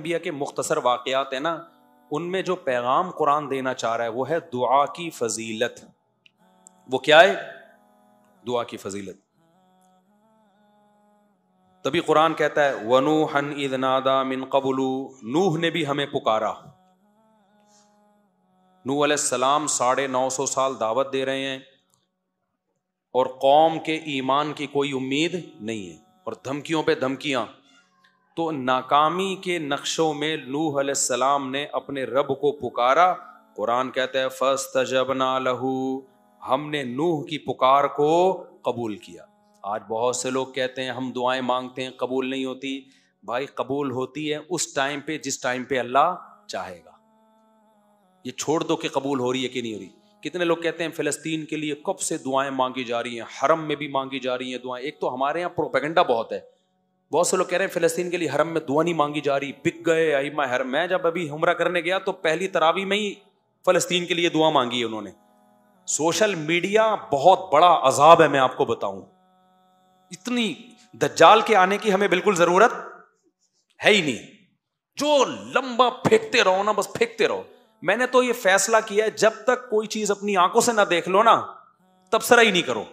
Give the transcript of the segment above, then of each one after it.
انبیاء کے مختصر واقعات ہیں نا، ان میں جو پیغام قرآن دینا چاہ رہا ہے وہ ہے دعا کی فضیلت. وہ کیا ہے؟ دعا کی فضیلت. تبھی قرآن کہتا ہے وَنُوحًا إِذْ نَادَى مِن قَبْلُ، نوح نے بھی ہمیں پکارا. نوح علیہ السلام 950 سال دعوت دے رہے ہیں اور قوم کے ایمان کی کوئی امید نہیں ہے اور دھمکیوں پہ دھمکیاں. تو ناکامی کے نقشوں میں نوح علیہ السلام نے اپنے رب کو پکارا. قرآن کہتا ہے فَاسْتَجَبْنَا لَهُ، ہم نے نوح کی پکار کو قبول کیا. آج بہت سے لوگ کہتے ہیں ہم دعائیں مانگتے ہیں قبول نہیں ہوتی. بھائی قبول ہوتی ہے اس ٹائم پہ جس ٹائم پہ اللہ چاہے گا. یہ چھوڑ دو کہ قبول ہو رہی ہے کہ نہیں ہو رہی. کتنے لوگ کہتے ہیں فلسطین کے لیے کب سے دعائیں مانگی جا رہی ہیں، حرم میں بھی مانگی جا رہی ہیں دعائیں. ایک تو ہمارے یہاں پروپیگنڈا بہت ہے. بہت سے لوگ کہہ رہے ہیں فلسطین کے لیے حرم میں دعا نہیں مانگی جا رہی، بک گئے ائمہ حرم. میں جب ابھی عمرہ کرنے گیا تو پہلی تراویح میں ہی فلسطین کے لیے دعا مانگی ہے انہوں نے. سوشل میڈیا بہت بڑا عذاب ہے، میں آپ کو بتاؤں. اتنی دجال کے آنے کی ہمیں بالکل ضرورت ہے ہی نہیں. جو لمبا پھینکتے رہو نا، بس پھینکتے رہو. میں نے تو یہ فیصلہ کیا ہے جب تک کوئی چیز اپنی آنکھوں سے نہ دیکھ لو نا تبصرہ ہی نہیں کرو.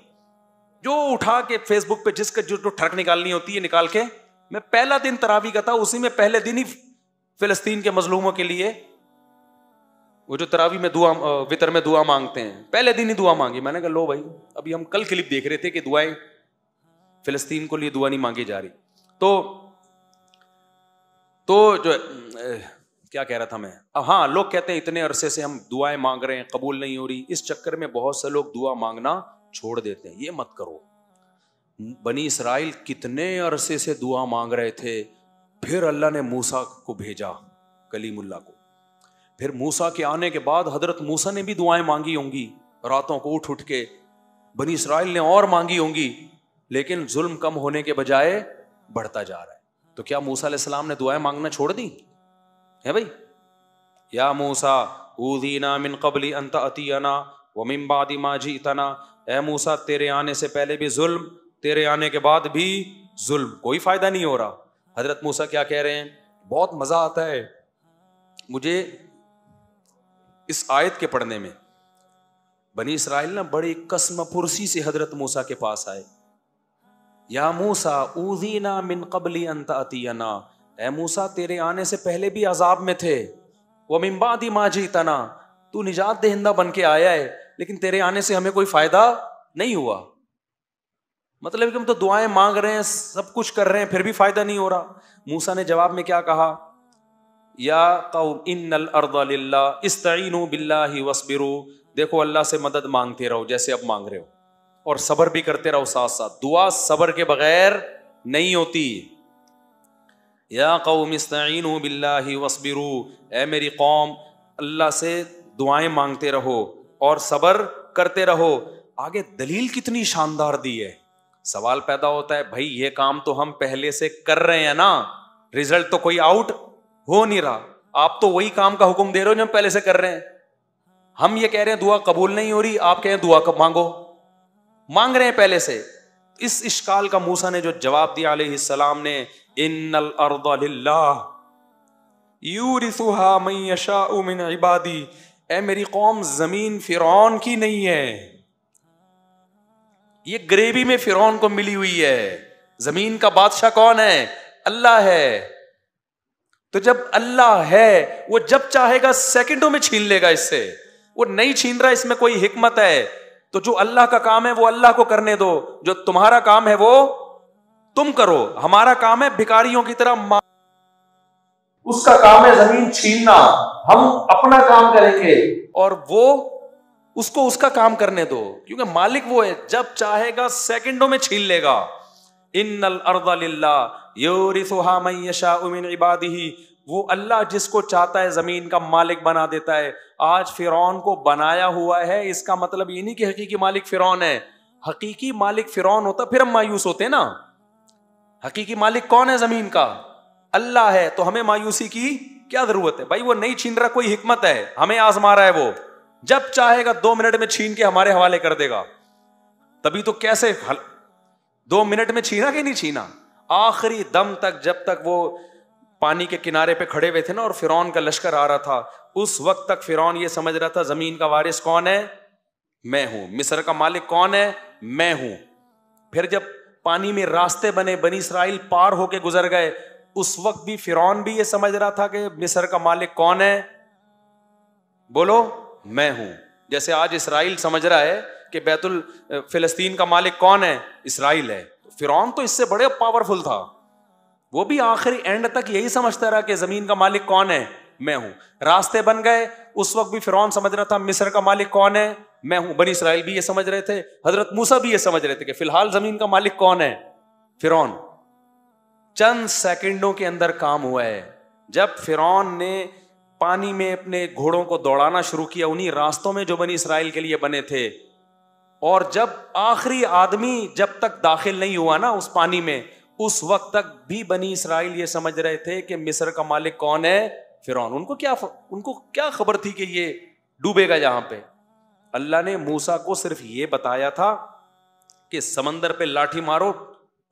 جو اٹھا کے فیس بک پہ جس کا جو ٹھڑک نکالنی ہوتی ہے نکال کے. میں پہلا دن تراویح کا تھا، اسی میں پہلے دن ہی فلسطین کے مظلوموں کے لیے وہ جو تراویح میں دعا وتر میں دعا مانگتے ہیں پہلے دن ہی دعا مانگی. میں نے کہا لو بھائی، ابھی ہم کل کلپ دیکھ رہے تھے کہ دعائیں فلسطین کو لیے دعا نہیں مانگی جا رہی. تو جو کیا کہہ رہا تھا میں، ہاں لوگ کہتے ہیں اتنے عرصے سے ہم دعائیں مانگ رہے ہیں قبول نہیں ہو رہی. اس چکر میں بہت سے لوگ دعا مانگنا چھوڑ دیتے ہیں. یہ مت کرو. بنی اسرائیل کتنے عرصے سے دعا مانگ رہے تھے، پھر اللہ نے موسیٰ کو بھیجا، کلیم اللہ کو. پھر موسیٰ کے آنے کے بعد حضرت موسیٰ نے بھی دعائیں مانگی ہوں گی راتوں کو اٹھ کے. بنی اسرائیل نے اور مانگی ہوں گی، لیکن ظلم کم ہونے کے بجائے بڑھتا جا رہا ہے. تو کیا موسیٰ علیہ السلام نے دعائیں مانگنا چھوڑ دی ہے بھائی؟ یا موسیٰ اوذینا من قبل ان تأتینا ومن بعد ما جئتنا، اے موسیٰ تیرے آنے سے پہلے بھی ظلم، تیرے آنے کے بعد بھی ظلم، کوئی فائدہ نہیں ہو رہا. حضرت موسیٰ کیا کہہ رہے ہیں؟ بہت مزہ آتا ہے مجھے اس آیت کے پڑھنے میں. بنی اسرائیل نا بڑی قسم پرسی سے حضرت موسیٰ کے پاس آئے. یا موسیٰ اوذینا من قبل ان تأتینا، اے موسیٰ تیرے آنے سے پہلے بھی عذاب میں تھے. ومن بعد ما جئتنا، تو نجات دہندہ بن کے آیا ہے لیکن تیرے آنے سے ہمیں کوئی فائدہ نہیں ہوا. مطلب کہ ہم تو دعائیں مانگ رہے ہیں، سب کچھ کر رہے ہیں، پھر بھی فائدہ نہیں ہو رہا. موسیٰ نے جواب میں کیا کہا؟ یا قوم ان الارض للہ استعینوا باللہ واصبروا. دیکھو اللہ سے مدد مانگتے رہو جیسے اب مانگ رہے ہو، اور صبر بھی کرتے رہو ساتھ ساتھ. دعا صبر کے بغیر نہیں ہوتی. یا قوم استعینوا باللہ واصبروا، اے میری قوم اللہ سے دعائیں مانگتے رہو اور صبر کرتے رہو. آگے دلیل کتنی شاندار دی ہے. سوال پیدا ہوتا ہے بھائی یہ کام تو ہم پہلے سے کر رہے ہیں نا، رزلٹ تو کوئی آؤٹ ہو نہیں رہا. آپ تو وہی کام کا حکم دے رہے ہو جو ہم پہلے سے کر رہے ہیں. ہم یہ کہہ رہے ہیں دعا قبول نہیں ہو رہی، آپ کہیں دعا کب مانگو، مانگ رہے ہیں پہلے سے. اس اشکال کا موسیٰ نے جو جواب دیا علیہ السلام نے، ان الارض للہ یورثها من یشاء من عبادی، اے میری قوم زمین فرعون کی نہیں ہے، یہ گریوی میں فرعون کو ملی ہوئی ہے. زمین کا بادشاہ کون ہے؟ اللہ ہے. تو جب اللہ ہے وہ جب چاہے گا سیکنڈوں میں چھین لے گا اس سے. وہ نہیں چھین رہا، اس میں کوئی حکمت ہے. تو جو اللہ کا کام ہے وہ اللہ کو کرنے دو، جو تمہارا کام ہے وہ تم کرو. ہمارا کام ہے بھکاریوں کی طرح، اس کا کام ہے زمین چھیننا، ہم اپنا کام کریں گے اور وہ اس کو اس کا کام کرنے دو، کیونکہ مالک وہ ہے، جب چاہے گا سیکنڈوں میں چھین لے گا. ان الارض للہ یورثها من یشاء من عبادہ، وہ اللہ جس کو چاہتا ہے زمین کا مالک بنا دیتا ہے. آج فرعون کو بنایا ہوا ہے، اس کا مطلب یہ نہیں کہ حقیقی مالک فرعون ہے. حقیقی مالک فرعون ہوتا پھر ہم مایوس ہوتے نا. حقیقی مالک کون ہے زمین کا؟ اللہ ہے. تو ہمیں مایوسی کی کیا ضرورت ہے بھائی؟ وہ نہیں چھین رہا، کوئی حکمت ہے، ہمیں آزما رہا ہے. وہ جب چاہے گا 2 منٹ میں چھین کے ہمارے حوالے کر دے گا. تبھی تو کیسے 2 منٹ میں چھینا کہ نہیں چھینا، آخری دم تک، جب تک وہ پانی کے کنارے پہ کھڑے ہوئے تھے نا اور فرعون کا لشکر آ رہا تھا, اس وقت تک فرعون یہ سمجھ رہا تھا زمین کا وارث کون ہے, میں ہوں, مصر کا مالک کون ہے, میں ہوں. پھر جب پانی میں راستے بنے, بنی اسرائیل پار ہو کے گزر گئے, اس وقت بھی فرعون بھی یہ سمجھ رہا تھا کہ مصر کا مالک کون ہے, بولو میں ہوں. جیسے آج اسرائیل سمجھ رہا ہے کہ بیت فلسطین کا مالک کون ہے, اسرائیل ہے. فرعون تو اس سے بڑے پاورفل تھا, وہ بھی آخری اینڈ تک یہی سمجھتا رہا کہ زمین کا مالک کون ہے, میں ہوں. راستے بن گئے, اس وقت بھی فرعون سمجھ رہا تھا مصر کا مالک کون ہے, میں ہوں. بنی اسرائیل بھی یہ سمجھ رہے تھے, حضرت موسیٰ بھی یہ سمجھ رہے تھے کہ فی الحال زمین کا مالک کون ہے, فرعون. چند سیکنڈوں کے اندر کام ہوا ہے. جب فرعون نے پانی میں اپنے گھوڑوں کو دوڑانا شروع کیا انہی راستوں میں جو بنی اسرائیل کے لیے بنے تھے, اور جب آخری آدمی جب تک داخل نہیں ہوا نا اس پانی میں, اس وقت تک بھی بنی اسرائیل یہ سمجھ رہے تھے کہ مصر کا مالک کون ہے, فرعون. ان کو کیا خبر تھی کہ یہ ڈوبے گا یہاں پہ. اللہ نے موسیٰ کو صرف یہ بتایا تھا کہ سمندر پہ لاٹھی مارو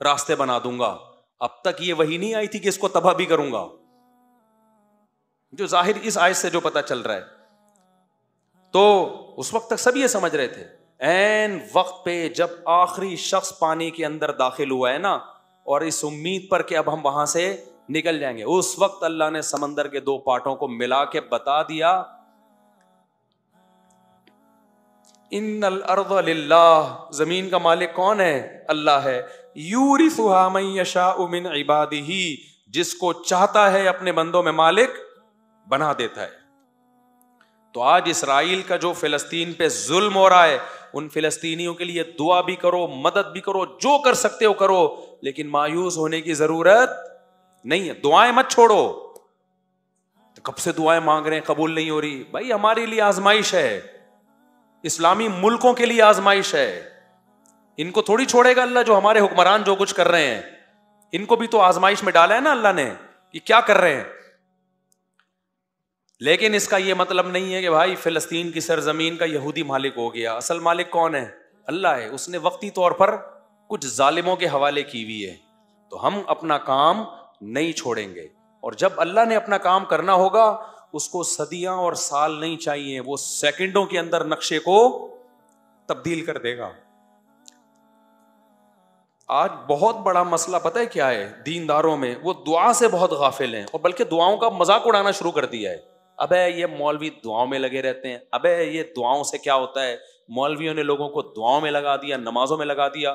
راستے بنا دوں گا. اب تک یہ وہی نہیں آئی تھی کہ اس کو تباہ بھی کروں گا, جو ظاہر اس آیت سے جو پتا چل رہا ہے. تو اس وقت تک سب یہ سمجھ رہے تھے. این وقت پہ جب آخری شخص پانی کے اندر داخل ہوا ہے نا, اور اس امید پر کہ اب ہم وہاں سے نکل جائیں گے, اس وقت اللہ نے سمندر کے دو پارٹوں کو ملا کے بتا دیا ان الارض للہ, زمین کا مالک کون ہے, اللہ ہے. یورثها من یشاء من عبادہ, جس کو چاہتا ہے اپنے بندوں میں مالک بنا دیتا ہے. تو آج اسرائیل کا جو فلسطین پہ ظلم ہو رہا ہے, ان فلسطینیوں کے لیے دعا بھی کرو, مدد بھی کرو, جو کر سکتے ہو کرو, لیکن مایوس ہونے کی ضرورت نہیں ہے. دعائیں مت چھوڑو. کب سے دعائیں مانگ رہے ہیں قبول نہیں ہو رہی, بھائی ہمارے لیے آزمائش ہے, اسلامی ملکوں کے لیے آزمائش ہے. ان کو تھوڑی چھوڑے گا اللہ, جو ہمارے حکمران جو کچھ کر رہے ہیں, ان کو بھی تو آزمائش میں ڈالا ہے نا اللہ نے کہ کیا کر رہے ہیں. لیکن اس کا یہ مطلب نہیں ہے کہ بھائی فلسطین کی سرزمین کا یہودی مالک ہو گیا. اصل مالک کون ہے, اللہ ہے. اس نے وقتی طور پر کچھ ظالموں کے حوالے کی ہوئی ہے, تو ہم اپنا کام نہیں چھوڑیں گے. اور جب اللہ نے اپنا کام کرنا ہوگا, اس کو صدیاں اور سال نہیں چاہیے, وہ سیکنڈوں کے اندر نقشے کو تبدیل کر دے گا. آج بہت بڑا مسئلہ پتہ ہے کیا ہے دینداروں میں, وہ دعا سے بہت غافل ہیں, اور بلکہ دعاؤں کا مذاق اڑانا شروع کر دیا ہے. ابے یہ مولوی دعاؤں میں لگے رہتے ہیں, ابے یہ دعاؤں سے کیا ہوتا ہے, مولویوں نے لوگوں کو دعاؤں میں لگا دیا, نمازوں میں لگا دیا.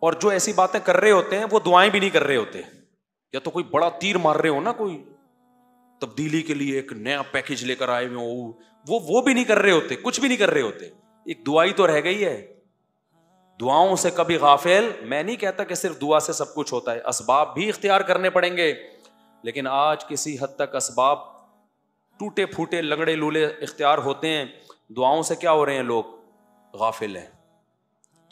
اور جو ایسی باتیں کر رہے ہوتے ہیں وہ دعائیں بھی نہیں کر رہے ہوتے, یا تو کوئی بڑا تیر مار رہے ہو نا, کوئی تبدیلی کے لیے ایک نیا پیکج لے کر آئے ہوئے, وہ بھی نہیں کر رہے ہوتے, کچھ بھی نہیں کر رہے ہوتے. ایک دعائی تو رہ گئی ہے. دعاؤں سے کبھی غافل, میں نہیں کہتا کہ صرف دعا سے سب کچھ ہوتا ہے, اسباب بھی اختیار کرنے پڑیں گے, لیکن آج کسی حد تک اسباب ٹوٹے پھوٹے لنگڑے لولے اختیار ہوتے ہیں. دعاؤں سے کیا ہو رہے ہیں لوگ, غافل ہیں.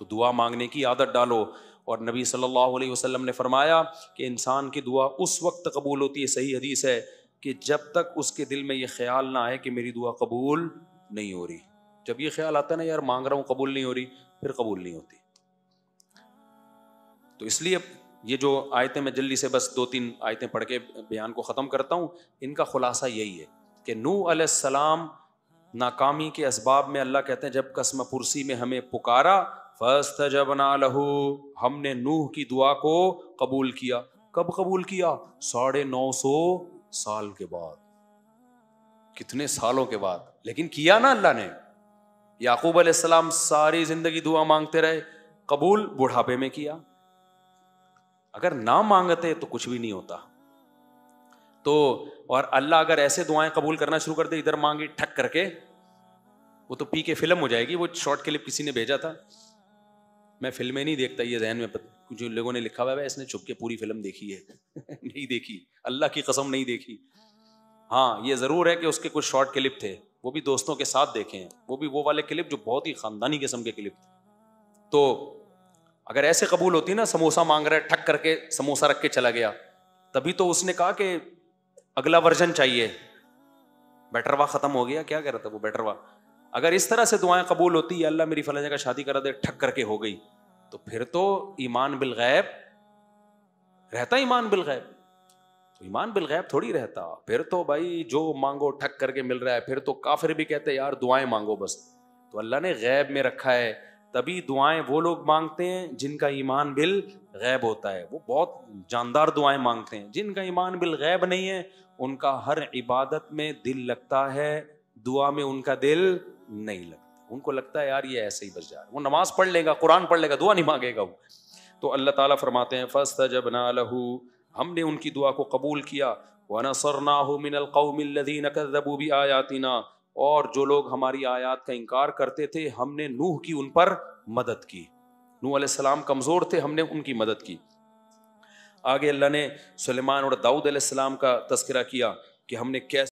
تو دعا مانگنے کی عادت ڈالو. اور نبی صلی اللہ علیہ وسلم نے فرمایا کہ انسان کی دعا اس وقت قبول ہوتی ہے, صحیح حدیث ہے, کہ جب تک اس کے دل میں یہ خیال نہ آئے کہ میری دعا قبول نہیں ہو رہی. جب یہ خیال آتا ہے نا یار مانگ رہا ہوں قبول نہیں ہو رہی, پھر قبول نہیں ہوتی. تو اس لیے یہ جو آیتیں میں جلدی سے بس 2-3 آیتیں پڑھ کے بیان کو ختم کرتا ہوں, ان کا خلاصہ یہی ہے کہ نوح علیہ السلام ناکامی کے اسباب میں اللہ کہتے ہیں جب قسم پرسی میں ہمیں پکارا, فاستجبنا لہ, ہم نے نوح کی دعا کو قبول کیا. کب قبول کیا, 950 سال کے بعد, کتنے سالوں کے بعد, لیکن کیا نا اللہ نے. یعقوب علیہ السلام ساری زندگی دعا مانگتے رہے, قبول بڑھاپے میں کیا. اگر نہ مانگتے تو کچھ بھی نہیں ہوتا. تو اور اللہ اگر ایسے دعائیں قبول کرنا شروع کر دے, ادھر مانگی ٹھک کر کے, وہ تو پی کے فلم ہو جائے گی. وہ شارٹ کلپ کسی نے بھیجا تھا, میں فلمیں نہیں دیکھتا, یہ ذہن میں جو لوگوں نے لکھا ہوا ہے اس نے چھپ کے پوری فلم دیکھی ہے. نہیں دیکھی, اللہ کی قسم نہیں دیکھی. ہاں یہ ضرور ہے کہ اس کے کچھ شارٹ کلپ تھے, وہ بھی دوستوں کے ساتھ دیکھے ہیں, وہ بھی وہ والے کلپ جو بہت ہی خاندانی قسم کے کلپ تھے. تو اگر ایسے قبول ہوتی نا, سموسہ مانگ رہا ہے ٹھک کر کے سموسہ رکھ کے چلا گیا, تبھی تو اس نے کہا کہ اگلا ورژن چاہیے, بیٹروا ختم ہو گیا, کیا کہہ رہا تھا وہ بیٹروا. اگر اس طرح سے دعائیں قبول ہوتی, یا اللہ میری فلاں جگہ شادی کرا دے, ٹھک کر کے ہو گئی, تو پھر تو ایمان بالغیب رہتا, ایمان بالغیب. تو ایمان بالغیب تھوڑی رہتا. پھر تو بھائی جو مانگو ٹھک کر کے مل رہا ہے. پھر تو کافر بھی کہتے ہیں یار دعائیں مانگو بس. تو اللہ نے غیب میں رکھا ہے. تبھی دعائیں وہ لوگ مانگتے ہیں جن کا ایمان بالغیب ہوتا ہے. وہ بہت جاندار دعائیں مانگتے ہیں. جن کا ایمان بالغیب نہیں ہے ان کا ہر عبادت میں دل لگتا ہے, دعا میں ان کا دل نہیں لگتا. ان کو لگتا ہے یار یہ ایسے ہی بس جا رہا ہے. وہ نماز پڑھ لے گا, قرآن پڑھ لے گا, دعا نہیں مانگے گا وہ. تو اللہ تعالیٰ فرماتے ہیں فاستجبنا لہ, ہم نے ان کی دعا کو قبول کیا. وَنَصَرْنَاهُ مِنَ الْقَوْمِ الَّذِينَ كَذَّبُوا بِآيَاتِنَا, اور جو لوگ ہماری آیات کا انکار کرتے تھے ہم نے نوح کی ان پر مدد کی. نوح علیہ السلام کمزور تھے, ہم نے ان کی مدد کی. آگے اللہ نے سلیمان اور داؤد علیہ السلام کا تذکرہ کیا کہ ہم نے کیسے